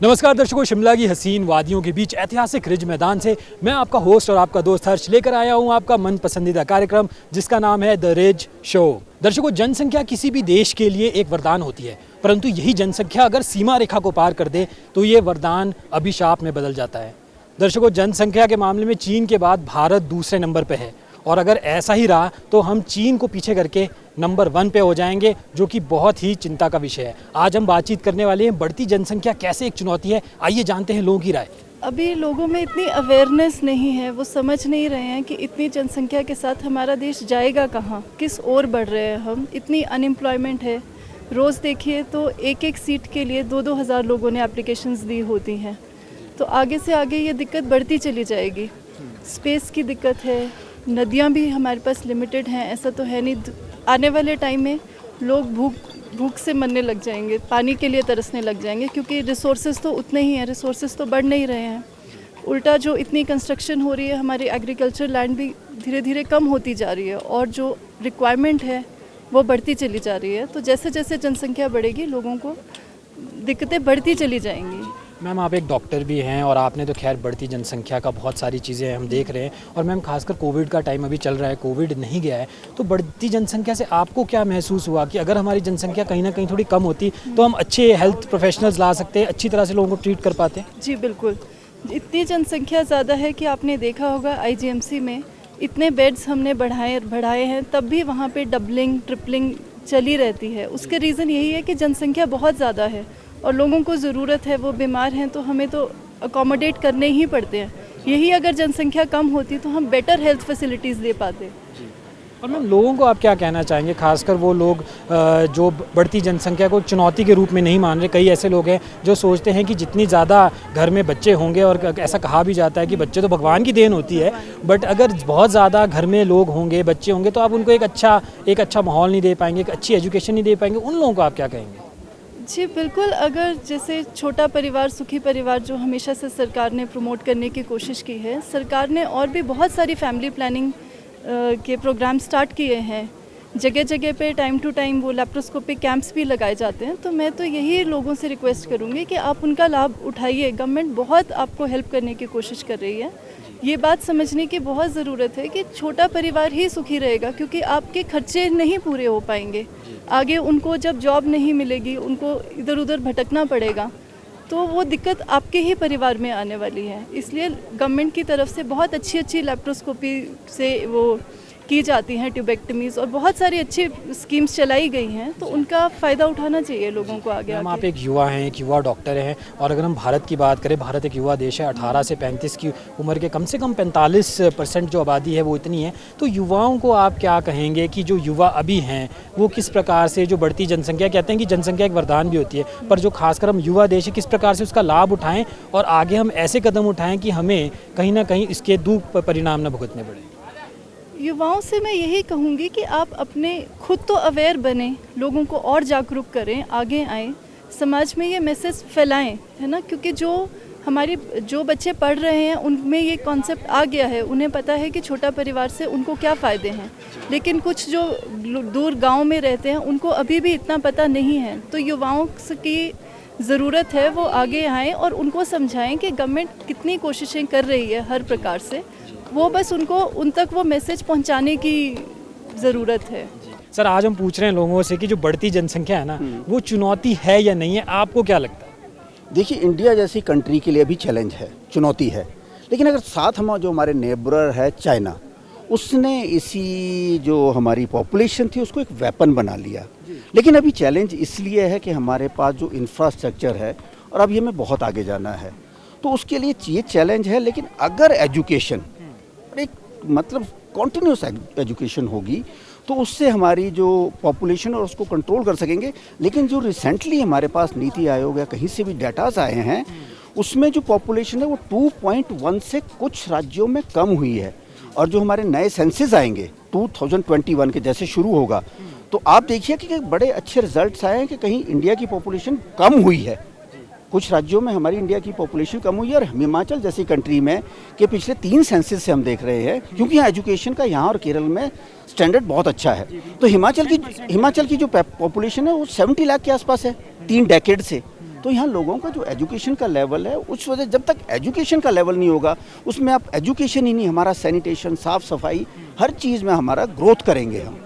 नमस्कार दर्शकों, शिमला की हसीन वादियों के बीच ऐतिहासिक रिज मैदान से मैं आपका होस्ट और आपका दोस्त हर्ष लेकर आया हूं आपका मन पसंदीदा कार्यक्रम जिसका नाम है द रिज शो। दर्शकों, जनसंख्या किसी भी देश के लिए एक वरदान होती है, परंतु यही जनसंख्या अगर सीमा रेखा को पार कर दे तो ये वरदान अभिशाप में बदल जाता है। दर्शकों, जनसंख्या के मामले में चीन के बाद भारत दूसरे नंबर पर है और अगर ऐसा ही रहा तो हम चीन को पीछे करके नंबर 1 पे हो जाएंगे, जो कि बहुत ही चिंता का विषय है। आज हम बातचीत करने वाले हैं बढ़ती जनसंख्या कैसे एक चुनौती है। आइए जानते हैं लोगों की राय। अभी लोगों में इतनी अवेयरनेस नहीं है, वो समझ नहीं रहे हैं कि इतनी जनसंख्या के साथ हमारा देश जाएगा कहाँ, किस ओर बढ़ रहे हैं हम। इतनी अनएम्प्लॉयमेंट है, रोज़ देखिए तो एक एक सीट के लिए 2-2 हज़ार लोगों ने एप्लीकेशंस दी होती हैं। तो आगे से आगे ये दिक्कत बढ़ती चली जाएगी। स्पेस की दिक्कत है, नदियाँ भी हमारे पास लिमिटेड हैं, ऐसा तो है नहीं। आने वाले टाइम में लोग भूख से मरने लग जाएंगे, पानी के लिए तरसने लग जाएंगे, क्योंकि रिसोर्सेज तो उतने ही हैं, रिसोर्सेज तो बढ़ नहीं रहे हैं। उल्टा जो इतनी कंस्ट्रक्शन हो रही है, हमारी एग्रीकल्चर लैंड भी धीरे धीरे कम होती जा रही है और जो रिक्वायरमेंट है वो बढ़ती चली जा रही है। तो जैसे जैसे जनसंख्या बढ़ेगी लोगों को दिक्कतें बढ़ती चली जाएंगी। मैम, आप एक डॉक्टर भी हैं और आपने तो खैर बढ़ती जनसंख्या का बहुत सारी चीज़ें हम देख रहे हैं और मैम खासकर कोविड का टाइम अभी चल रहा है, कोविड नहीं गया है, तो बढ़ती जनसंख्या से आपको क्या महसूस हुआ कि अगर हमारी जनसंख्या कहीं ना कहीं थोड़ी कम होती तो हम अच्छे हेल्थ प्रोफेशनल्स ला सकते, अच्छी तरह से लोगों को ट्रीट कर पाते? जी बिल्कुल, इतनी जनसंख्या ज़्यादा है कि आपने देखा होगा आईजीएमसी में इतने बेड्स हमने बढ़ाए हैं, तब भी वहाँ पे डबलिंग ट्रिपलिंग चली रहती है। उसके रीज़न यही है कि जनसंख्या बहुत ज़्यादा है और लोगों को ज़रूरत है, वो बीमार हैं, तो हमें तो अकोमोडेट करने ही पड़ते हैं। यही अगर जनसंख्या कम होती तो हम बेटर हेल्थ फैसिलिटीज़ दे पाते। और मैम, लोगों को आप क्या कहना चाहेंगे, खासकर वो लोग जो बढ़ती जनसंख्या को चुनौती के रूप में नहीं मान रहे? कई ऐसे लोग हैं जो सोचते हैं कि जितनी ज़्यादा घर में बच्चे होंगे, और ऐसा कहा भी जाता है कि बच्चे तो भगवान की देन होती है, बट अगर बहुत ज़्यादा घर में लोग होंगे, बच्चे होंगे, तो आप उनको एक अच्छा माहौल नहीं दे पाएंगे, एक अच्छी एजुकेशन नहीं दे पाएंगे। उन लोगों को आप क्या कहेंगे? जी बिल्कुल, अगर जैसे छोटा परिवार सुखी परिवार जो हमेशा से सरकार ने प्रमोट करने की कोशिश की है, सरकार ने और भी बहुत सारी फैमिली प्लानिंग के प्रोग्राम स्टार्ट किए हैं। जगह जगह पे टाइम टू टाइम वो लैप्रोस्कोपिक कैंप्स भी लगाए जाते हैं। तो मैं तो यही लोगों से रिक्वेस्ट करूँगी कि आप उनका लाभ उठाइए। गवर्नमेंट बहुत आपको हेल्प करने की कोशिश कर रही है। ये बात समझने की बहुत ज़रूरत है कि छोटा परिवार ही सुखी रहेगा, क्योंकि आपके खर्चे नहीं पूरे हो पाएंगे। आगे उनको जब जॉब नहीं मिलेगी, उनको इधर उधर भटकना पड़ेगा, तो वो दिक्कत आपके ही परिवार में आने वाली है। इसलिए गवर्नमेंट की तरफ से बहुत अच्छी लैप्रोस्कोपी से वो की जाती हैं ट्यूबेक्टमीज़, और बहुत सारी अच्छी स्कीम्स चलाई गई हैं, तो उनका फ़ायदा उठाना चाहिए लोगों को आगे। हम आप एक युवा हैं, एक युवा डॉक्टर हैं, और अगर हम भारत की बात करें, भारत एक युवा देश है। 18 से 35 की उम्र के कम से कम 45% जो आबादी है वो इतनी है। तो युवाओं को आप क्या कहेंगे कि जो युवा अभी हैं वो किस प्रकार से, जो बढ़ती जनसंख्या, कहते हैं कि जनसंख्या एक वरदान भी होती है, पर जो खासकर हम युवा देश है, किस प्रकार से उसका लाभ उठाएँ और आगे हम ऐसे कदम उठाएँ कि हमें कहीं ना कहीं इसके दुष्परिणाम न भुगतने पड़े? युवाओं से मैं यही कहूँगी कि आप अपने खुद तो अवेयर बने, लोगों को और जागरूक करें, आगे आएँ, समाज में ये मैसेज फैलाएं, है ना। क्योंकि जो बच्चे पढ़ रहे हैं उनमें ये कॉन्सेप्ट आ गया है, उन्हें पता है कि छोटा परिवार से उनको क्या फ़ायदे हैं। लेकिन कुछ जो दूर गांव में रहते हैं उनको अभी भी इतना पता नहीं है। तो युवाओं की ज़रूरत है वो आगे आएँ और उनको समझाएं कि गवर्नमेंट कितनी कोशिशें कर रही है हर प्रकार से। वो बस उन तक वो मैसेज पहुंचाने की ज़रूरत है। सर, आज हम पूछ रहे हैं लोगों से कि जो बढ़ती जनसंख्या है ना, वो चुनौती है या नहीं है? आपको क्या लगता है? देखिए, इंडिया जैसी कंट्री के लिए भी चैलेंज है, चुनौती है, लेकिन अगर साथ जो हमारे नेबर है चाइना, उसने इसी जो हमारी पॉपुलेशन थी उसको एक वेपन बना लिया। लेकिन अभी चैलेंज इसलिए है कि हमारे पास जो इंफ्रास्ट्रक्चर है और अभी हमें बहुत आगे जाना है, तो उसके लिए ये चैलेंज है। लेकिन अगर एजुकेशन एक मतलब कॉन्टिन्यूस एजुकेशन होगी तो उससे हमारी जो पॉपुलेशन और उसको कंट्रोल कर सकेंगे। लेकिन जो रिसेंटली हमारे पास नीति आयोग या कहीं से भी डेटाज आए हैं, उसमें जो पॉपुलेशन है वो 2.1 से कुछ राज्यों में कम हुई है। और जो हमारे नए सेंसस आएंगे 2021 के जैसे शुरू होगा, तो आप देखिए कि बड़े अच्छे रिजल्ट्स आए हैं कि कहीं इंडिया की पॉपुलेशन कम हुई है, कुछ राज्यों में हमारी इंडिया की पॉपुलेशन कम हुई है। और हिमाचल जैसी कंट्री में कि पिछले 3 सेंसस से हम देख रहे हैं, क्योंकि यहाँ एजुकेशन का यहाँ और केरल में स्टैंडर्ड बहुत अच्छा है। तो हिमाचल की जो पॉपुलेशन है वो 70 लाख के आसपास है 3 डेकेड से। तो यहाँ लोगों का जो एजुकेशन का लेवल है, उस वजह जब तक एजुकेशन का लेवल नहीं होगा, उसमें आप एजुकेशन ही नहीं, हमारा सैनिटेशन, साफ़ सफाई, हर चीज़ में हमारा ग्रोथ करेंगे हम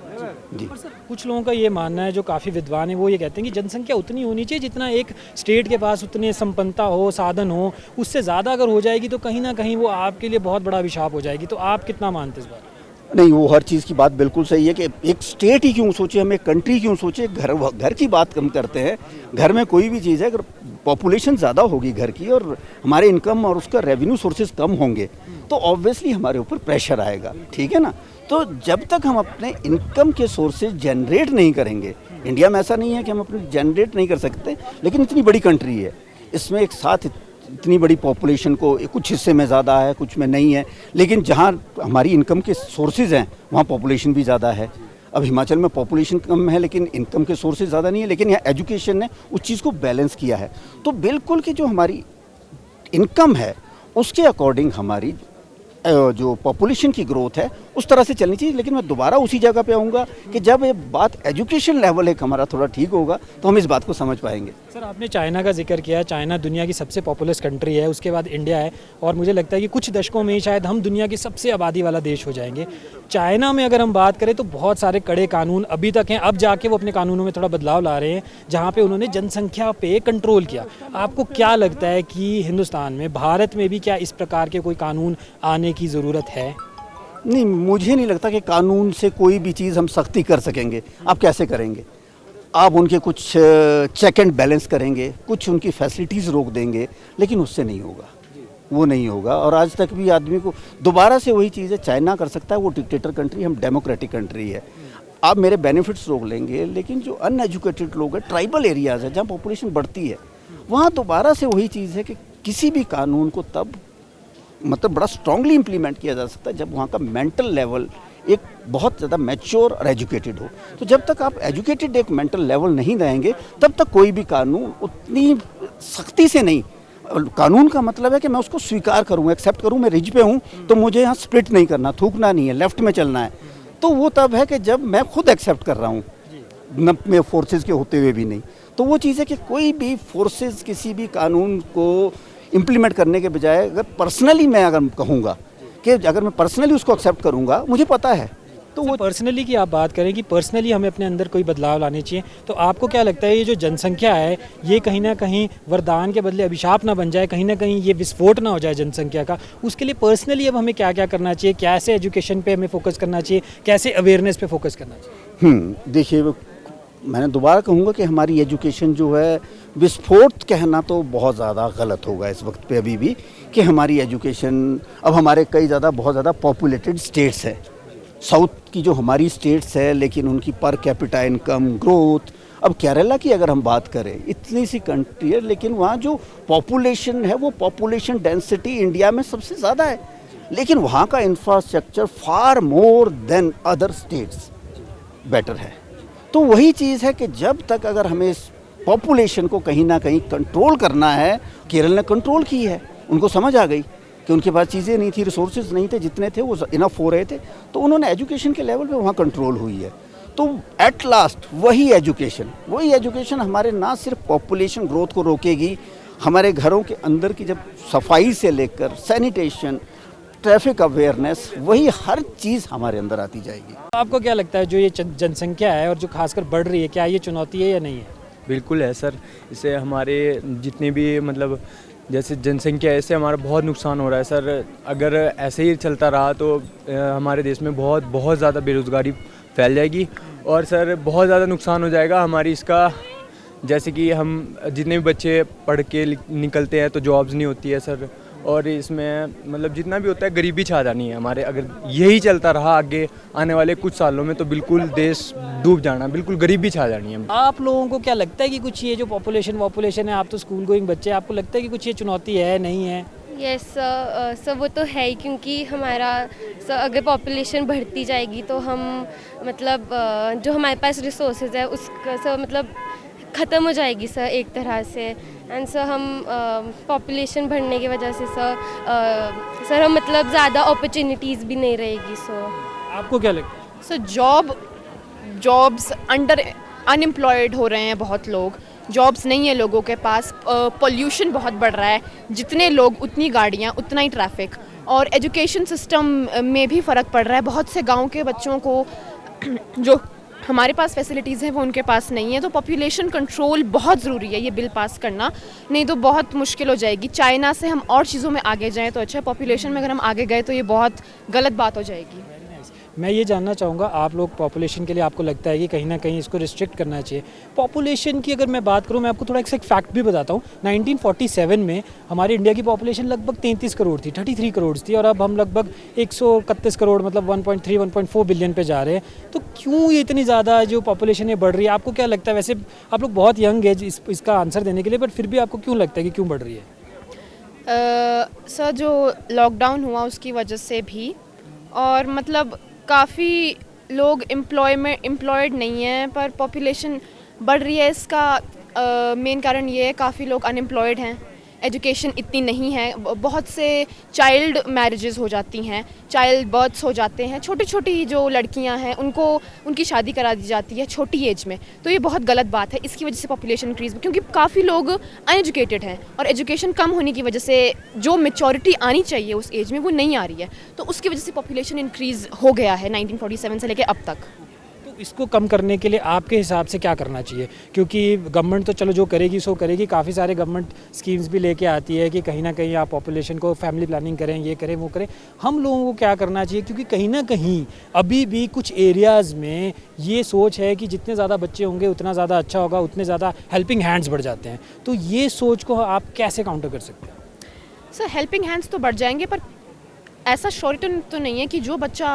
जी। पर सर कुछ लोगों का ये मानना है, जो काफ़ी विद्वान है, वो ये कहते हैं कि जनसंख्या उतनी होनी चाहिए जितना एक स्टेट के पास उतने संपन्नता हो, साधन हो। उससे ज़्यादा अगर हो जाएगी तो कहीं ना कहीं वो आपके लिए बहुत बड़ा अभिशाप हो जाएगी। तो आप कितना मानते हैं इस बात? नहीं, वो हर चीज़ की बात बिल्कुल सही है कि एक स्टेट ही क्यों सोचे, हम एक कंट्री क्यों सोचे, घर की बात कम करते हैं। घर में कोई भी चीज़ है, अगर पॉपुलेशन ज़्यादा होगी घर की और हमारे इनकम और उसका रेवेन्यू सोर्सेज कम होंगे तो ऑब्वियसली हमारे ऊपर प्रेशर आएगा, ठीक है ना। तो जब तक हम अपने इनकम के सोर्सेज जनरेट नहीं करेंगे, इंडिया में ऐसा नहीं है कि हम अपने जनरेट नहीं कर सकते, लेकिन इतनी बड़ी कंट्री है, इसमें एक साथ इतनी बड़ी पॉपुलेशन को कुछ हिस्से में ज़्यादा है, कुछ में नहीं है, लेकिन जहाँ हमारी इनकम के सोर्सेज हैं वहाँ पॉपुलेशन भी ज़्यादा है। अब हिमाचल में पॉपुलेशन कम है लेकिन इनकम के सोर्सेज ज़्यादा नहीं है, लेकिन यहाँ एजुकेशन ने उस चीज़ को बैलेंस किया है। तो बिल्कुल कि जो हमारी इनकम है उसके अकॉर्डिंग हमारी जो पॉपुलेशन की ग्रोथ है उस तरह से चलनी चाहिए। लेकिन मैं दोबारा उसी जगह पे आऊँगा कि जब ये बात एजुकेशन लेवल एक हमारा थोड़ा ठीक होगा तो हम इस बात को समझ पाएंगे। सर आपने चाइना का जिक्र किया है। चाइना दुनिया की सबसे पॉपुलस कंट्री है, उसके बाद इंडिया है, और मुझे लगता है कि कुछ दशकों में ही शायद हम दुनिया की सबसे आबादी वाला देश हो जाएंगे। चाइना में अगर हम बात करें तो बहुत सारे कड़े कानून अभी तक हैं, अब जाके वो अपने कानूनों में थोड़ा बदलाव ला रहे हैं, जहाँ पे उन्होंने जनसंख्या पे कंट्रोल किया। आपको क्या लगता है कि हिंदुस्तान में, भारत में भी क्या इस प्रकार के कोई कानून आने की ज़रूरत है? नहीं, मुझे नहीं लगता कि कानून से कोई भी चीज़ हम सख्ती कर सकेंगे। आप कैसे करेंगे? आप उनके कुछ चेक एंड बैलेंस करेंगे, कुछ उनकी फैसिलिटीज़ रोक देंगे, लेकिन उससे नहीं होगा, वो नहीं होगा। और आज तक भी आदमी को दोबारा से वही चीज़ है, चाइना कर सकता है, वो डिक्टेटर कंट्री, हम डेमोक्रेटिक कंट्री है। आप मेरे बेनिफिट्स रोक लेंगे, लेकिन जो अनएजुकेटेड लोग हैं, ट्राइबल एरियाज़ है जहाँ पॉपुलेशन बढ़ती है, वहाँ दोबारा से वही चीज़ है कि किसी भी कानून को तब मतलब बड़ा स्ट्रांगली इम्प्लीमेंट किया जा सकता है जब वहाँ का मेंटल लेवल एक बहुत ज़्यादा मैच्योर और एजुकेटेड हो। तो जब तक आप एजुकेटेड एक मेंटल लेवल नहीं रहेंगे तब तक कोई भी कानून उतनी सख्ती से नहीं। कानून का मतलब है कि मैं उसको स्वीकार करूँ, एक्सेप्ट करूँ। मैं रिज पे हूँ तो मुझे यहाँ स्प्लिट नहीं करना, थूकना नहीं है, लेफ्ट में चलना है। तो वो तब है कि जब मैं खुद एक्सेप्ट कर रहा हूँ, न में फोर्सेज के होते हुए भी नहीं। तो वो चीज़ है कि कोई भी फोर्सेज किसी भी कानून को इम्प्लीमेंट करने के बजाय अगर पर्सनली मैं अगर कहूँगा कि अगर मैं पर्सनली उसको एक्सेप्ट करूँगा, मुझे पता है तो वो पर्सनली की आप बात करें कि पर्सनली हमें अपने अंदर कोई बदलाव लाने चाहिए, तो आपको क्या लगता है ये जो जनसंख्या है ये कहीं ना कहीं वरदान के बदले अभिशाप ना बन जाए, कहीं ना कहीं ये विस्फोट ना हो जाए जनसंख्या का? उसके लिए पर्सनली अब हमें क्या क्या करना चाहिए? कैसे एजुकेशन पे हमें फोकस करना चाहिए, कैसे अवेयरनेस पे फोकस करना चाहिए? देखिए, मैंने दोबारा कहूँगा कि हमारी एजुकेशन जो है, विस्फोट कहना तो बहुत ज़्यादा गलत होगा इस वक्त पे अभी भी, कि हमारी एजुकेशन अब हमारे कई ज़्यादा बहुत ज़्यादा पॉपुलेटेड स्टेट्स है, साउथ की जो हमारी स्टेट्स है, लेकिन उनकी पर कैपिटा इनकम ग्रोथ, अब केरला की अगर हम बात करें, इतनी सी कंट्री है लेकिन वहाँ जो पॉपुलेशन है वो पॉपुलेशन डेंसिटी इंडिया में सबसे ज़्यादा है, लेकिन वहाँ का infrastructure far more than other states better है। तो वही चीज़ है कि जब तक अगर हमें इस पॉपुलेशन को कहीं ना कहीं कंट्रोल करना है, केरल ने कंट्रोल की है, उनको समझ आ गई कि उनके पास चीज़ें नहीं थी, रिसोर्सेज नहीं थे, जितने थे वो इनफ हो रहे थे, तो उन्होंने एजुकेशन के लेवल पे वहाँ कंट्रोल हुई है। तो एट लास्ट वही एजुकेशन हमारे ना सिर्फ पॉपुलेशन ग्रोथ को रोकेगी, हमारे घरों के अंदर की जब सफाई से लेकर सैनिटेशन, ट्रैफिक अवेयरनेस, वही हर चीज़ हमारे अंदर आती जाएगी। आपको क्या लगता है जो ये जनसंख्या है और जो खासकर बढ़ रही है, क्या ये चुनौती है या नहीं है? बिल्कुल है सर। इससे हमारे जितने भी मतलब जैसे जनसंख्या है, इससे हमारा बहुत नुकसान हो रहा है सर। अगर ऐसे ही चलता रहा तो हमारे देश में बहुत ज़्यादा बेरोज़गारी फैल जाएगी और सर बहुत ज़्यादा नुकसान हो जाएगा हमारी इसका। जैसे कि हम जितने भी बच्चे पढ़ के निकलते हैं तो जॉब्स नहीं होती है सर, और इसमें मतलब जितना भी होता है गरीबी छा जानी है हमारे। अगर यही चलता रहा आगे आने वाले कुछ सालों में तो बिल्कुल देश डूब जाना, बिल्कुल गरीबी छा जानी है। आप लोगों को क्या लगता है कि कुछ ये जो पॉपुलेशन है, आप तो स्कूल गोइंग बच्चे, आपको लगता है कि कुछ ये चुनौती है, नहीं है? यस सर, वो तो है ही, क्योंकि हमारा सर अगर पॉपुलेशन बढ़ती जाएगी तो हम मतलब जो हमारे पास रिसोर्सेज है उसका सर मतलब ख़त्म हो जाएगी सर एक तरह से। एंड सर हम पॉपुलेशन बढ़ने की वजह से सर हम मतलब ज़्यादा अपॉर्चुनिटीज़ भी नहीं रहेगी सर। आपको क्या लगता है? सर जॉब्स अंडर अनएम्प्लॉयड हो रहे हैं बहुत लोग, जॉब्स नहीं है लोगों के पास, पोल्यूशन बहुत बढ़ रहा है, जितने लोग उतनी गाड़ियाँ उतना ही ट्रैफिक, और एजुकेशन सिस्टम में भी फ़र्क पड़ रहा है। बहुत से गांव के बच्चों को जो हमारे पास फैसिलिटीज़ हैं वो उनके पास नहीं है। तो पॉपुलेशन कंट्रोल बहुत ज़रूरी है ये बिल पास करना, नहीं तो बहुत मुश्किल हो जाएगी। चाइना से हम और चीज़ों में आगे जाएँ तो अच्छा है, पॉपुलेशन में अगर हम आगे गए तो ये बहुत गलत बात हो जाएगी। मैं ये जानना चाहूँगा, आप लोग पॉपुलेशन के लिए आपको लगता है कि कहीं ना कहीं इसको रिस्ट्रिक्ट करना चाहिए? पॉपुलेशन की अगर मैं बात करूँ, मैं आपको थोड़ा एक फैक्ट भी बताता हूँ। 1947 में हमारी इंडिया की पॉपुलेशन लगभग 33 करोड़ थी, 33 करोड़ थी, और अब हम लगभग 131 करोड़ मतलब 1.3 1.4 बिलियन पे जा रहे हैं। तो क्यों ये इतनी ज़्यादा जो पॉपुलेशन है बढ़ रही है? आपको क्या लगता है? वैसे आप लोग बहुत यंग एज इसका आंसर देने के लिए, बट फिर भी आपको क्यों लगता है कि क्यों बढ़ रही है? सर, जो लॉकडाउन हुआ उसकी वजह से भी, और मतलब काफ़ी लोग एम्प्लॉयड नहीं हैं, पर पॉपुलेशन बढ़ रही है। इसका मेन कारण ये है, काफ़ी लोग अनएम्प्लॉयड हैं, एजुकेशन इतनी नहीं है, बहुत से चाइल्ड मैरिजेस हो जाती हैं, चाइल्ड बर्थ्स हो जाते हैं, छोटी छोटी जो लड़कियां हैं उनकी शादी करा दी जाती है छोटी एज में। तो ये बहुत गलत बात है, इसकी वजह से पॉपुलेशन इंक्रीज़, क्योंकि काफ़ी लोग अनएजुकेटेड हैं और एजुकेशन कम होने की वजह से जो मेच्योरिटी आनी चाहिए उस एज में वो नहीं आ रही है। तो उसकी वजह से पॉपुलेशन इंक्रीज़ हो गया है 1947 से लेकर अब तक। इसको कम करने के लिए आपके हिसाब से क्या करना चाहिए? क्योंकि गवर्नमेंट तो चलो जो करेगी सो करेगी, काफ़ी सारे गवर्नमेंट स्कीम्स भी लेके आती है कि कहीं ना कहीं आप पॉपुलेशन को फैमिली प्लानिंग करें, ये करें वो करें। हम लोगों को क्या करना चाहिए? क्योंकि कहीं ना कहीं अभी भी कुछ एरियाज़ में ये सोच है कि जितने ज़्यादा बच्चे होंगे उतना ज़्यादा अच्छा होगा, उतने ज़्यादा हेल्पिंग हैंड्स बढ़ जाते हैं। तो ये सोच को आप कैसे काउंटर कर सकते हैं? सर, हेल्पिंग हैंड्स तो बढ़ जाएंगे, पर ऐसा श्योरिटी तो नहीं है कि जो बच्चा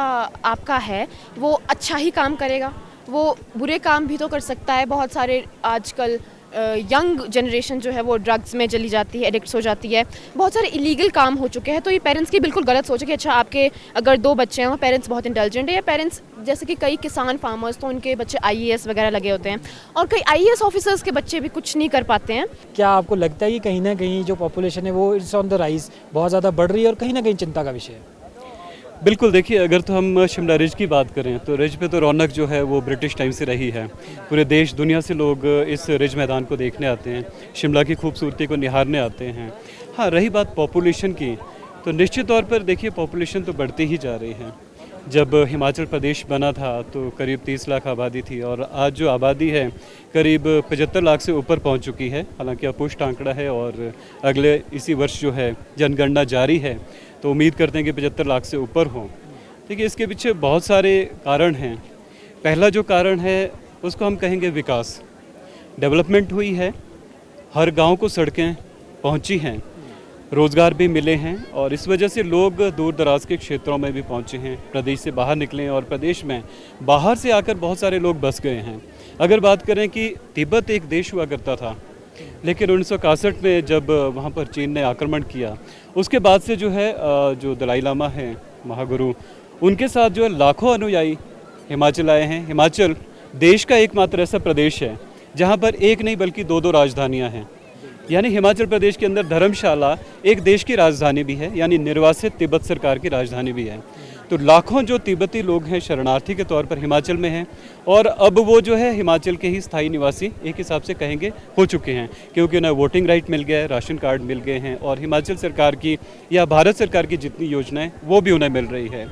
आपका है वो अच्छा ही काम करेगा, वो बुरे काम भी तो कर सकता है। बहुत सारे आजकल यंग जनरेशन जो है वो ड्रग्स में चली जाती है, एडिक्ट्स हो जाती है, बहुत सारे इलीगल काम हो चुके हैं। तो ये पेरेंट्स की बिल्कुल गलत सोच है कि अच्छा आपके अगर 2 बच्चे हैं वो पेरेंट्स बहुत इंटेलिजेंट है, या पेरेंट्स जैसे कि कई किसान फार्मर्स तो उनके बच्चे IAS वगैरह लगे होते हैं, और कई IAS ऑफिसर्स के बच्चे भी कुछ नहीं कर पाते हैं। क्या आपको लगता है कि कहीं ना कहीं जो पॉपुलेशन है वो इट्स ऑन द राइज, बहुत ज़्यादा बढ़ रही है और कहीं ना कहीं चिंता का विषय है? बिल्कुल, देखिए, अगर तो हम शिमला रिज की बात करें तो रिज पे तो रौनक जो है वो ब्रिटिश टाइम से रही है। पूरे देश दुनिया से लोग इस रिज मैदान को देखने आते हैं, शिमला की खूबसूरती को निहारने आते हैं। हाँ, रही बात पॉपुलेशन की, तो निश्चित तौर पर देखिए पॉपुलेशन तो बढ़ती ही जा रही है। जब हिमाचल प्रदेश बना था तो करीब 30 लाख आबादी थी, और आज जो आबादी है करीब 75 लाख से ऊपर पहुंच चुकी है। हालांकि अपुष्ट आंकड़ा है और अगले इसी वर्ष जो है जनगणना जारी है, तो उम्मीद करते हैं कि 75 लाख से ऊपर हों। देखिए, इसके पीछे बहुत सारे कारण हैं। पहला जो कारण है उसको हम कहेंगे विकास। डेवलपमेंट हुई है, हर गांव को सड़कें पहुंची हैं, रोज़गार भी मिले हैं, और इस वजह से लोग दूर दराज के क्षेत्रों में भी पहुंचे हैं, प्रदेश से बाहर निकले, और प्रदेश में बाहर से आकर बहुत सारे लोग बस गए हैं। अगर बात करें कि तिब्बत एक देश हुआ करता था, लेकिन 1961 में जब वहाँ पर चीन ने आक्रमण किया, उसके बाद से जो है जो दलाई लामा हैं महागुरु, उनके साथ जो है लाखों अनुयायी हिमाचल आए हैं। हिमाचल देश का एकमात्र ऐसा प्रदेश है जहाँ पर एक नहीं बल्कि 2-2 राजधानियाँ हैं। यानी हिमाचल प्रदेश के अंदर धर्मशाला एक देश की राजधानी भी है, यानी निर्वासित तिब्बत सरकार की राजधानी भी है। तो लाखों जो तिब्बती लोग हैं शरणार्थी के तौर पर हिमाचल में हैं, और अब वो जो है हिमाचल के ही स्थायी निवासी एक हिसाब से कहेंगे हो चुके हैं, क्योंकि उन्हें वोटिंग राइट मिल गया है, राशन कार्ड मिल गए हैं, और हिमाचल सरकार की या भारत सरकार की जितनी योजनाएं वो भी उन्हें मिल रही है।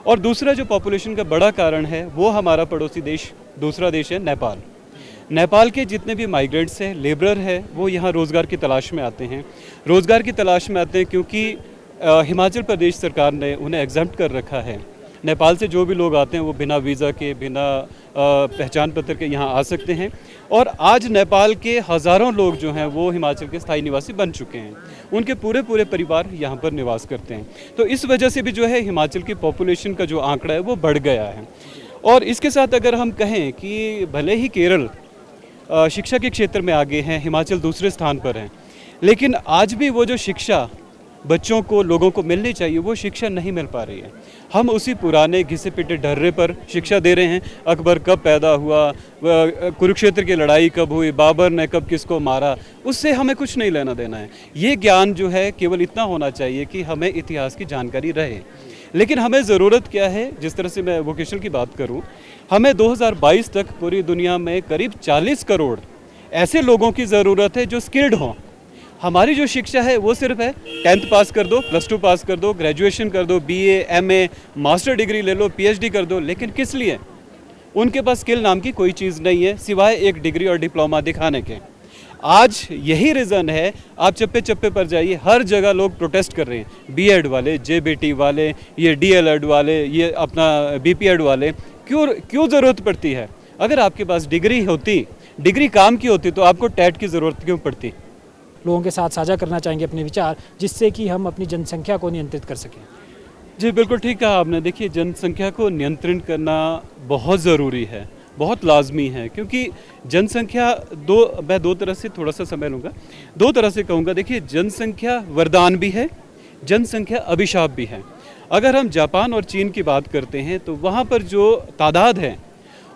और दूसरा जो पॉपुलेशन का बड़ा कारण है वो हमारा पड़ोसी देश, दूसरा देश है नेपाल। नेपाल के जितने भी माइग्रेंट्स हैं, लेबरर है, वो यहाँ रोज़गार की तलाश में आते हैं। रोज़गार की तलाश में आते हैं क्योंकि हिमाचल प्रदेश सरकार ने उन्हें एग्जम्प्ट कर रखा है। नेपाल से जो भी लोग आते हैं वो बिना वीज़ा के, बिना पहचान पत्र के यहाँ आ सकते हैं, और आज नेपाल के हज़ारों लोग जो हैं वो हिमाचल के स्थायी निवासी बन चुके हैं। उनके पूरे परिवार यहाँ पर निवास करते हैं। तो इस वजह से भी जो है हिमाचल की पॉपुलेशन का जो आंकड़ा है वो बढ़ गया है। और इसके साथ अगर हम कहें कि भले ही केरल शिक्षा के क्षेत्र में आगे हैं, हिमाचल दूसरे स्थान पर है, लेकिन आज भी वो जो शिक्षा बच्चों को, लोगों को मिलनी चाहिए, वो शिक्षा नहीं मिल पा रही है। हम उसी पुराने घिसे पिटे ढर्रे पर शिक्षा दे रहे हैं। अकबर कब पैदा हुआ, कुरुक्षेत्र की लड़ाई कब हुई, बाबर ने कब किसको मारा, उससे हमें कुछ नहीं लेना देना है। ये ज्ञान जो है केवल इतना होना चाहिए कि हमें इतिहास की जानकारी रहे। लेकिन हमें ज़रूरत क्या है, जिस तरह से मैं वोकेशनल की बात करूं, हमें 2022 तक पूरी दुनिया में करीब 40 करोड़ ऐसे लोगों की ज़रूरत है जो स्किल्ड हों। हमारी जो शिक्षा है वो सिर्फ है 10th पास कर दो, +2 पास कर दो, ग्रेजुएशन कर दो, BA, MA, मास्टर डिग्री ले लो, PhD कर दो, लेकिन किस लिए? उनके पास स्किल नाम की कोई चीज़ नहीं है सिवाय एक डिग्री और डिप्लोमा दिखाने के। आज यही रीज़न है, आप चप्पे चप्पे पर जाइए, हर जगह लोग प्रोटेस्ट कर रहे हैं। BEd वाले, JBT वाले, ये DLEd वाले, ये अपना BPEd वाले, क्यों ज़रूरत पड़ती है? अगर आपके पास डिग्री होती, डिग्री काम की होती, तो आपको टेट की ज़रूरत क्यों पड़ती? लोगों के साथ साझा करना चाहेंगे अपने विचार, जिससे कि हम अपनी जनसंख्या को नियंत्रित कर सकें। जी बिल्कुल ठीक कहा आपने। देखिए, जनसंख्या को नियंत्रण करना बहुत ज़रूरी है, बहुत लाजमी है, क्योंकि जनसंख्या मैं दो तरह से थोड़ा सा समय लूँगा, दो तरह से कहूँगा। देखिए, जनसंख्या वरदान भी है, जनसंख्या अभिशाप भी है। अगर हम जापान और चीन की बात करते हैं तो वहाँ पर जो तादाद है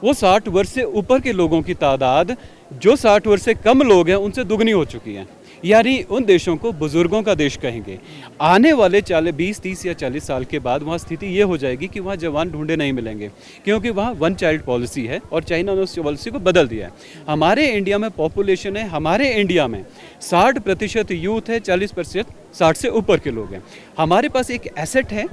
वो 60 वर्ष से ऊपर के लोगों की तादाद जो 60 वर्ष से कम लोग हैं उनसे दुगनी हो चुकी है। यानी उन देशों को बुजुर्गों का देश कहेंगे। आने वाले 20, 30 या 40 साल के बाद वहाँ स्थिति ये हो जाएगी कि वहाँ जवान ढूंढे नहीं मिलेंगे, क्योंकि वहाँ 1 चाइल्ड पॉलिसी है और चाइना ने उस पॉलिसी को बदल दिया है। हमारे इंडिया में पॉपुलेशन है, हमारे इंडिया में 60% यूथ है, 40% 60 से ऊपर के लोग हैं। हमारे पास एक एसेट है,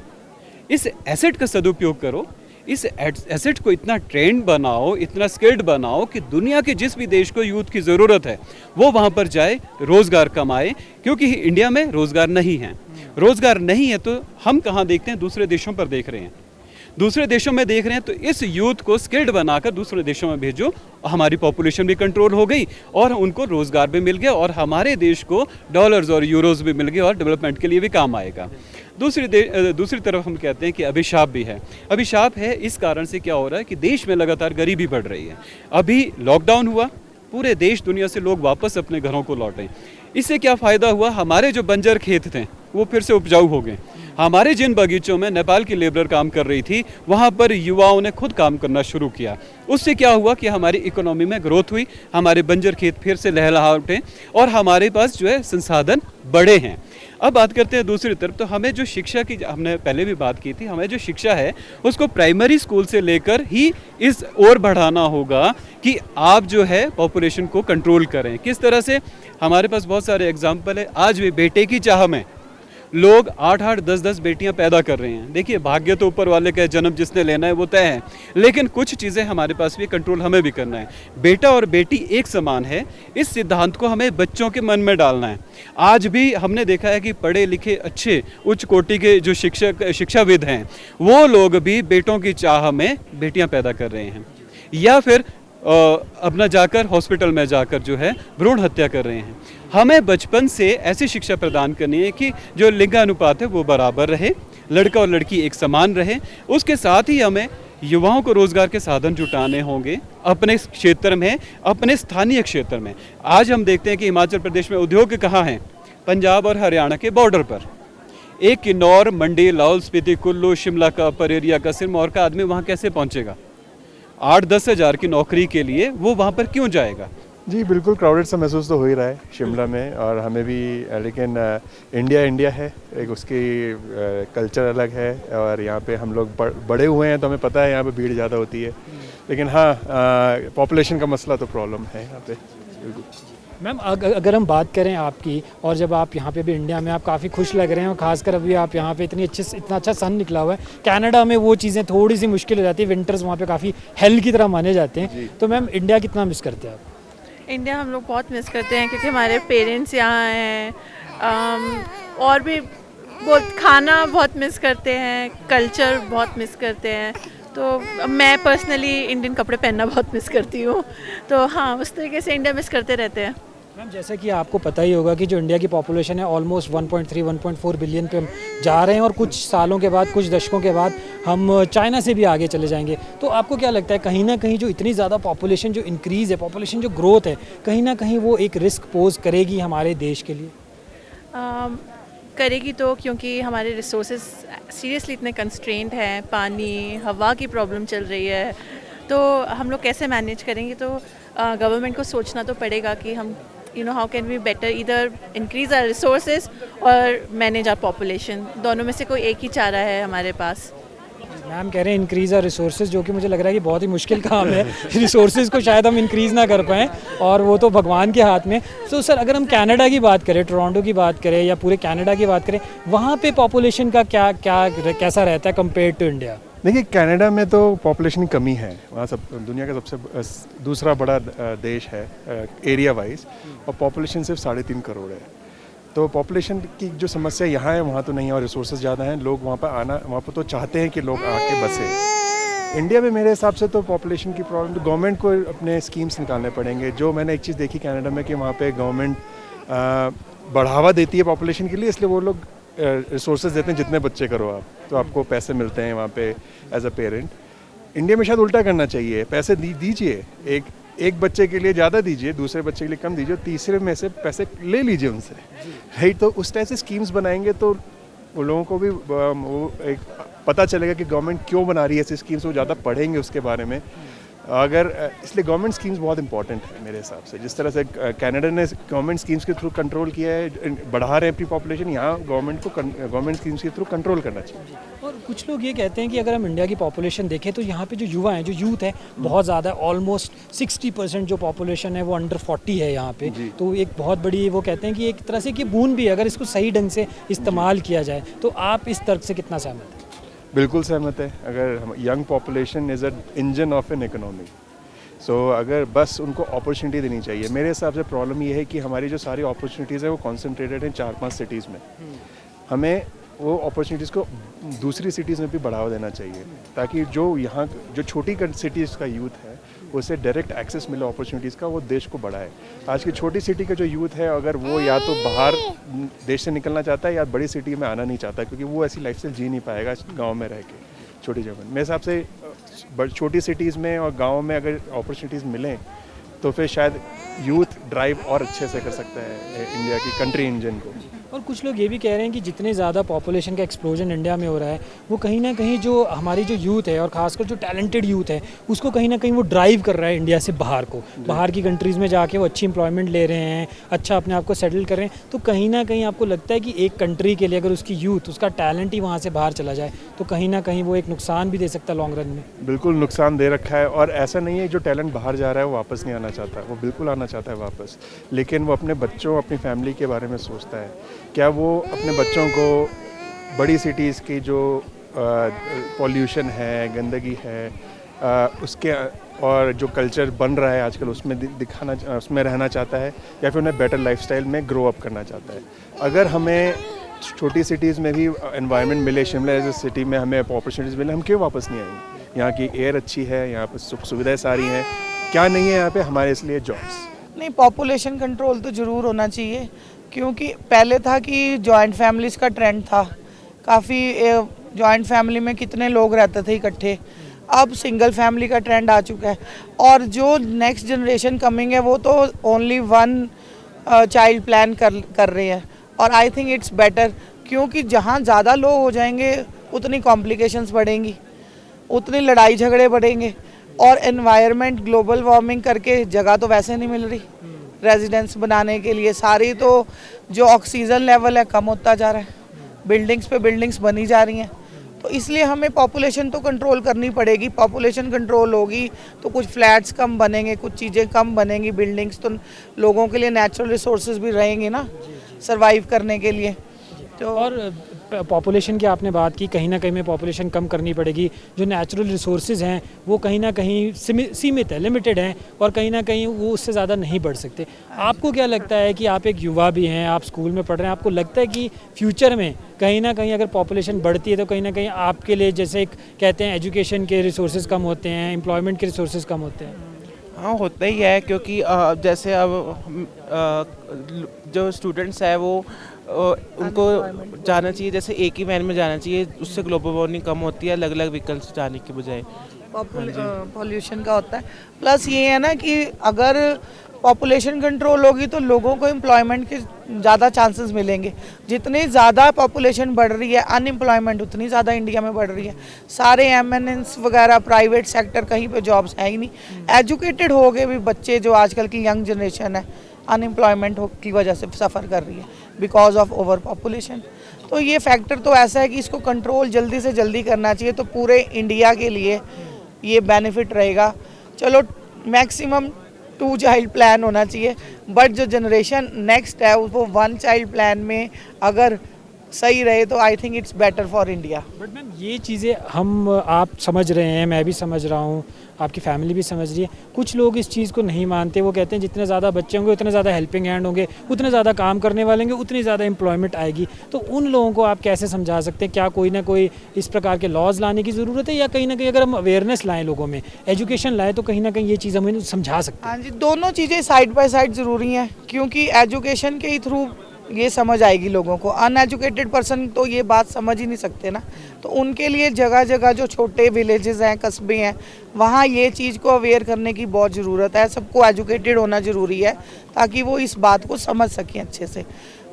इस एसेट का सदुपयोग करो, इस एसेट को इतना ट्रेंड बनाओ, इतना स्किल्ड बनाओ कि दुनिया के जिस भी देश को यूथ की ज़रूरत है वो वहाँ पर जाए, रोज़गार कमाए, क्योंकि इंडिया में रोज़गार नहीं है। रोज़गार नहीं है तो हम कहाँ देखते हैं? दूसरे देशों पर देख रहे हैं, दूसरे देशों में देख रहे हैं। तो इस यूथ को स्किल्ड बनाकर दूसरे देशों में भेजो, हमारी पॉपुलेशन भी कंट्रोल हो गई और उनको रोज़गार भी मिल गया और हमारे देश को डॉलर्स और यूरोज़ भी मिल गए और डेवलपमेंट के लिए भी काम आएगा। दूसरी तरफ हम कहते हैं कि अभिशाप भी है। अभिशाप है इस कारण से क्या हो रहा है कि देश में लगातार गरीबी बढ़ रही है। अभी लॉकडाउन हुआ, पूरे देश दुनिया से लोग वापस अपने घरों को लौटे। इससे क्या फ़ायदा हुआ? हमारे जो बंजर खेत थे वो फिर से उपजाऊ हो गए। हमारे जिन बगीचों में नेपाल की लेबर काम कर रही थी वहाँ पर युवाओं ने खुद काम करना शुरू किया। उससे क्या हुआ कि हमारी इकोनॉमी में ग्रोथ हुई, हमारे बंजर खेत फिर से लहलहा उठे और हमारे पास जो है संसाधन बड़े हैं। अब बात करते हैं दूसरी तरफ, तो हमें जो शिक्षा की, हमने पहले भी बात की थी, हमें जो शिक्षा है उसको प्राइमरी स्कूल से लेकर ही इस ओर बढ़ाना होगा कि आप जो है पॉपुलेशन को कंट्रोल करें। किस तरह से? हमारे पास बहुत सारे एग्जाम्पल है। आज भी बेटे की चाह में लोग 8-8, 10-10 बेटियां पैदा कर रहे हैं। देखिए, भाग्य तो ऊपर वाले का जन्म जिसने लेना है वो तय है, लेकिन कुछ चीज़ें हमारे पास भी कंट्रोल हमें भी करना है। बेटा और बेटी एक समान है, इस सिद्धांत को हमें बच्चों के मन में डालना है। आज भी हमने देखा है कि पढ़े लिखे अच्छे उच्च कोटि के जो शिक्षाविद हैं वो लोग भी बेटों की चाह में बेटियाँ पैदा कर रहे हैं, या फिर अपना जाकर हॉस्पिटल में जाकर जो है भ्रूण हत्या कर रहे हैं। हमें बचपन से ऐसी शिक्षा प्रदान करनी है कि जो लिंगानुपात है वो बराबर रहे, लड़का और लड़की एक समान रहे। उसके साथ ही हमें युवाओं को रोज़गार के साधन जुटाने होंगे अपने क्षेत्र में, अपने स्थानीय क्षेत्र में। आज हम देखते हैं कि हिमाचल प्रदेश में उद्योग कहाँ हैं? पंजाब और हरियाणा के बॉर्डर पर। एक किन्नौर, मंडी, लाहौल स्पीति, कुल्लू, शिमला का, परेरिया का, सिरमौर का आदमी वहाँ कैसे पहुँचेगा? 8-10 हज़ार की नौकरी के लिए वो वहाँ पर क्यों जाएगा? जी बिल्कुल, क्राउडेड सा महसूस तो हो ही रहा है शिमला में और हमें भी, लेकिन इंडिया है, एक उसकी कल्चर अलग है और यहाँ पे हम लोग बड़े हुए हैं तो हमें पता है यहाँ पे भीड़ ज़्यादा होती है। लेकिन हाँ, पॉपुलेशन का मसला तो प्रॉब्लम है यहाँ पे बिल्कुल। मैम, अगर हम बात करें आपकी, और जब आप यहाँ पे भी इंडिया में आप काफ़ी खुश लग रहे हैं और ख़ासकर अभी आप यहाँ पे इतना अच्छा सन निकला हुआ है। कनाडा में वो चीज़ें थोड़ी सी मुश्किल हो जाती है, विंटर्स वहाँ पे काफ़ी हेल की तरह माने जाते हैं। तो मैम, इंडिया कितना मिस करते हैं आप? इंडिया हम लोग बहुत मिस करते हैं क्योंकि हमारे पेरेंट्स यहाँ हैं, और भी बहुत खाना बहुत मिस करते हैं, कल्चर बहुत मिस करते हैं। तो मैं पर्सनली इंडियन कपड़े पहनना बहुत मिस करती हूँ। तो हाँ, उस तरीके से इंडिया मिस करते रहते हैं। मैम, जैसा कि आपको पता ही होगा कि जो इंडिया की पॉपुलेशन है ऑलमोस्ट 1.3-1.4 बिलियन पे हम जा रहे हैं और कुछ सालों के बाद, कुछ दशकों के बाद हम चाइना से भी आगे चले जाएंगे। तो आपको क्या लगता है, कहीं ना कहीं जो इतनी ज़्यादा पॉपुलेशन जो इंक्रीज़ है, पॉपुलेशन जो ग्रोथ है, कहीं ना कहीं वो एक रिस्क पोज करेगी हमारे देश के लिए? करेगी तो, क्योंकि हमारे रिसोर्सेज सीरियसली इतने कंस्ट्रेंट हैं, पानी, हवा की प्रॉब्लम चल रही है। तो हम लोग कैसे मैनेज करेंगे? तो गवर्नमेंट को सोचना तो पड़ेगा कि हम हाउ कैन वी बेटर इधर इंक्रीज आवर रिसोर्सेज और मैनेज आवर पॉपुलेशन। दोनों में से कोई एक ही चारा है हमारे पास। मैम कह रहे हैं इंक्रीज़ आर रिसोर्सेज, जो कि मुझे लग रहा है कि बहुत ही मुश्किल काम है। रिसोर्सेज को शायद हम इंक्रीज़ ना कर पाएँ और वो तो भगवान के हाथ में। तो सर अगर हम कनाडा की बात करें, टोरंटो की बात करें या पूरे कनाडा की बात करें, वहाँ पे पॉपुलेशन का कैसा रहता है कंपेयर टू इंडिया? देखिए कनाडा में तो पॉपुलेशन की कमी है, वहाँ सब दुनिया का सबसे दूसरा बड़ा देश है एरिया वाइज, और पॉपुलेशन सिर्फ 3.5 करोड़ है। तो पॉपुलेशन की जो समस्या यहाँ है वहाँ तो नहीं है, और रिसोर्सेज ज़्यादा हैं, लोग वहाँ पर आना, वहाँ पर तो चाहते हैं कि लोग आके बसें। इंडिया में मेरे हिसाब से तो पॉपुलेशन की प्रॉब्लम, तो गवर्नमेंट को अपने स्कीम्स निकालने पड़ेंगे। जो मैंने एक चीज़ देखी कनाडा में कि वहाँ पे गवर्नमेंट बढ़ावा देती है पॉपुलेशन के लिए, इसलिए वो लोग रिसोर्सेज देते हैं, जितने बच्चे करो आप तो आपको पैसे मिलते हैं वहाँ पे एज अ पेरेंट। इंडिया में शायद उल्टा करना चाहिए, पैसे दीजिए, एक बच्चे के लिए ज़्यादा दीजिए, दूसरे बच्चे के लिए कम दीजिए, तीसरे में से पैसे ले लीजिए उनसे, राइट। तो उस टाइप से स्कीम्स बनाएंगे तो वो लोगों को भी वो एक पता चलेगा कि गवर्नमेंट क्यों बना रही है ऐसी स्कीम्स, वो ज़्यादा पढ़ेंगे उसके बारे में। अगर इसलिए गवर्नमेंट स्कीम्स बहुत इंपॉर्टेंट है मेरे हिसाब से। जिस तरह से कनाडा ने गवर्नमेंट स्कीम्स के थ्रू कंट्रोल किया है, बढ़ा रहे हैं अपनी पॉपुलेशन, यहाँ गवर्नमेंट स्कीम्स के थ्रू कंट्रोल करना चाहिए। और कुछ लोग ये कहते हैं कि अगर हम इंडिया की पॉपुलेशन देखें तो यहाँ पे जो युवा हैं, जो यूथ है बहुत ज़्यादा है, ऑलमोस्ट 60% जो पॉपुलेशन है वो अंडर 40 है यहाँ पे। तो एक बहुत बड़ी, वो कहते हैं कि एक तरह से कि बून भी है अगर इसको सही ढंग से इस्तेमाल किया जाए। तो आप इस तर्क से कितना सहमत हैं? बिल्कुल सहमत है। अगर young population is a engine of an economy, so अगर बस उनको अपॉर्चुनिटी देनी चाहिए। मेरे हिसाब से प्रॉब्लम ये है कि हमारी जो सारी अपॉर्चुनिटीज़ है वो कॉन्सेंट्रेटेड हैं 4-5 सिटीज़ में। हमें वो अपॉर्चुनिटीज़ को दूसरी सिटीज़ में भी बढ़ावा देना चाहिए, ताकि जो यहाँ जो छोटी सिटीज़ का यूथ है उसे डायरेक्ट एक्सेस मिले अपॉर्चुनिटीज़ का, वो देश को बढ़ाए। आज की छोटी सिटी का जो यूथ है, अगर वो या तो बाहर देश से निकलना चाहता है या बड़ी सिटी में आना नहीं चाहता, क्योंकि वो ऐसी लाइफस्टाइल जी नहीं पाएगा गांव में रह के, छोटी जगह में। मेरे हिसाब से छोटी सिटीज़ में और गाँव में अगर अपॉर्चुनिटीज़ मिलें तो फिर शायद यूथ ड्राइव और अच्छे से कर सकता है इंडिया की कंट्री इंजन को। और कुछ लोग ये भी कह रहे हैं कि जितने ज़्यादा पॉपुलेशन का एक्सप्लोजन इंडिया में हो रहा है, वो कहीं ना कहीं जो हमारी जो यूथ है और ख़ासकर जो टैलेंटेड यूथ है उसको कहीं ना कहीं वो ड्राइव कर रहा है इंडिया से बाहर को, बाहर की कंट्रीज़ में जाके वो अच्छी एम्प्लॉयमेंट ले रहे हैं, अच्छा अपने आप को सेटल कर रहे हैं। तो कहीं ना कहीं आपको लगता है कि एक कंट्री के लिए अगर उसकी यूथ, उसका टैलेंट ही वहाँ से बाहर चला जाए तो कहीं ना कहीं वो एक नुकसान भी दे सकता है लॉन्ग रन में? बिल्कुल नुकसान दे रखा है, और ऐसा नहीं है जो टैलेंट बाहर जा रहा है वो वापस नहीं आना चाहता, वो बिल्कुल आना चाहता है वापस, लेकिन वो अपने बच्चों, अपनी फैमिली के बारे में सोचता है। क्या वो अपने बच्चों को बड़ी सिटीज़ की जो पॉल्यूशन है, गंदगी है, उसके और जो कल्चर बन रहा है आजकल उसमें उसमें रहना चाहता है, या फिर उन्हें बेटर लाइफस्टाइल में ग्रो अप करना चाहता है? अगर हमें छोटी सिटीज़ में भी एनवायरनमेंट मिले, शिमला जैसे सिटी में हमें अपॉर्चुनिटीज़ मिले, हम क्यों वापस नहीं आएंगे? यहाँ की एयर अच्छी है, यहाँ पर सुख सुविधाएँ सारी हैं, क्या नहीं है यहाँ पे हमारे इसलिए जॉब्स? नहीं, पॉपुलेशन कंट्रोल तो ज़रूर होना चाहिए, क्योंकि पहले था कि जॉइंट फैमिलीज़ का ट्रेंड था, काफ़ी जॉइंट फैमिली में कितने लोग रहते थे इकट्ठे, अब सिंगल फैमिली का ट्रेंड आ चुका है। और जो नेक्स्ट जनरेशन कमिंग है वो तो ओनली 1 चाइल्ड प्लान कर रहे हैं, और आई थिंक इट्स बेटर, क्योंकि जहाँ ज़्यादा लोग हो जाएंगे उतनी कॉम्प्लिकेशंस बढ़ेंगी, उतनी लड़ाई झगड़े बढ़ेंगे, और एनवायरनमेंट ग्लोबल वार्मिंग करके जगह तो वैसे नहीं मिल रही रेजिडेंस बनाने के लिए, सारी तो जो ऑक्सीजन लेवल है कम होता जा रहा है, बिल्डिंग्स पे बिल्डिंग्स बनी जा रही हैं। तो इसलिए हमें पॉपुलेशन तो कंट्रोल करनी पड़ेगी। पॉपुलेशन कंट्रोल होगी तो कुछ फ्लैट्स कम बनेंगे, कुछ चीज़ें कम बनेंगी, बिल्डिंग्स तो लोगों के लिए नेचुरल रिसोर्सेज भी रहेंगे ना सरवाइव करने के लिए। तो और पॉपुलेशन की आपने बात की, कहीं ना कहीं में पॉपुलेशन कम करनी पड़ेगी, जो नेचुरल रिसोर्सेज हैं वो कहीं ना कहीं सीमित है, लिमिटेड हैं, और कहीं ना कहीं वो उससे ज़्यादा नहीं बढ़ सकते। आपको क्या लगता है कि आप एक युवा भी हैं, आप स्कूल में पढ़ रहे हैं, आपको लगता है कि फ्यूचर में कहीं ना कहीं अगर पॉपुलेशन बढ़ती है तो कहीं ना कहीं आपके लिए, जैसे एक कहते हैं एजुकेशन के रिसोर्सेज कम होते हैं, एम्प्लॉयमेंट के रिसोर्सेज कम होते हैं? हाँ, होता ही है, क्योंकि जैसे अब जो स्टूडेंट्स हैं वो उनको जाना चाहिए, जैसे एक ही वैन में जाना चाहिए, उससे ग्लोबल वार्मिंग कम होती है अलग अलग व्हीकल्स जाने के बजाय। पॉल्यूशन का होता है। प्लस ये है ना कि अगर पॉपुलेशन कंट्रोल होगी तो लोगों को एम्प्लॉयमेंट के ज़्यादा चांसेस मिलेंगे। जितनी ज़्यादा पॉपुलेशन बढ़ रही है, अनएम्प्लॉयमेंट उतनी ज़्यादा इंडिया में बढ़ रही है। सारे एमएनएस वगैरह प्राइवेट सेक्टर, कहीं पे जॉब्स है ही नहीं। एजुकेटेड हो गए भी बच्चे, जो आजकल की यंग जनरेशन है अनएम्प्लॉयमेंट की वजह से सफ़र कर रही है बिकॉज ऑफ ओवर पॉपुलेशन। तो ये फैक्टर तो ऐसा है कि इसको कंट्रोल जल्दी से जल्दी करना चाहिए, तो पूरे इंडिया के लिए ये बेनिफिट रहेगा। चलो मैक्सिमम 2 चाइल्ड प्लान होना चाहिए, बट जो जनरेशन नेक्स्ट है वो 1 चाइल्ड प्लान में अगर सही रहे तो I think it's better for India. But ma'am ये चीज़ें आप समझ रहे हैं, मैं भी समझ रहा हूँ, आपकी फैमिली भी समझ रही है। कुछ लोग इस चीज़ को नहीं मानते, वो कहते हैं जितने ज़्यादा बच्चे होंगे उतने ज़्यादा हेल्पिंग हैंड होंगे, उतने ज़्यादा काम करने वाले होंगे, उतनी ज़्यादा एम्प्लॉयमेंट आएगी। तो उन लोगों को आप कैसे समझा सकते हैं? क्या कोई ना कोई इस प्रकार के लॉज लाने की ज़रूरत है, या कहीं ना कहीं अगर हम अवेयरनेस लाएँ, लोगों में एजुकेशन लाएँ, तो कहीं ना कहीं ये चीज़ हमें समझा सकते हैं? हाँ जी, दोनों चीज़ें साइड बाय साइड ज़रूरी हैं, क्योंकि एजुकेशन के ही थ्रू ये समझ आएगी लोगों को। अनएजुकेटेड पर्सन तो ये बात समझ ही नहीं सकते ना, तो उनके लिए जगह जगह जो छोटे विलेजेस हैं, कस्बे हैं, वहाँ ये चीज़ को अवेयर करने की बहुत ज़रूरत है। सबको एजुकेटेड होना ज़रूरी है ताकि वो इस बात को समझ सकें अच्छे से।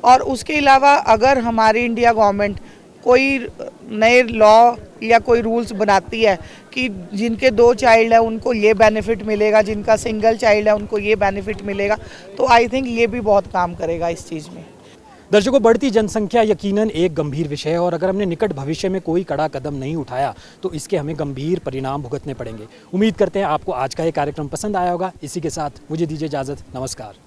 और उसके अलावा अगर हमारी इंडिया गवर्नमेंट कोई नए लॉ या कोई रूल्स बनाती है कि जिनके 2 चाइल्ड है उनको ये बेनिफिट मिलेगा, जिनका सिंगल चाइल्ड है उनको ये बेनिफिट मिलेगा, तो आई थिंक ये भी बहुत काम करेगा इस चीज़ में। दर्शकों, बढ़ती जनसंख्या यकीनन एक गंभीर विषय है, और अगर हमने निकट भविष्य में कोई कड़ा कदम नहीं उठाया तो इसके हमें गंभीर परिणाम भुगतने पड़ेंगे। उम्मीद करते हैं आपको आज का ये कार्यक्रम पसंद आया होगा। इसी के साथ मुझे दीजिए इजाज़त। नमस्कार।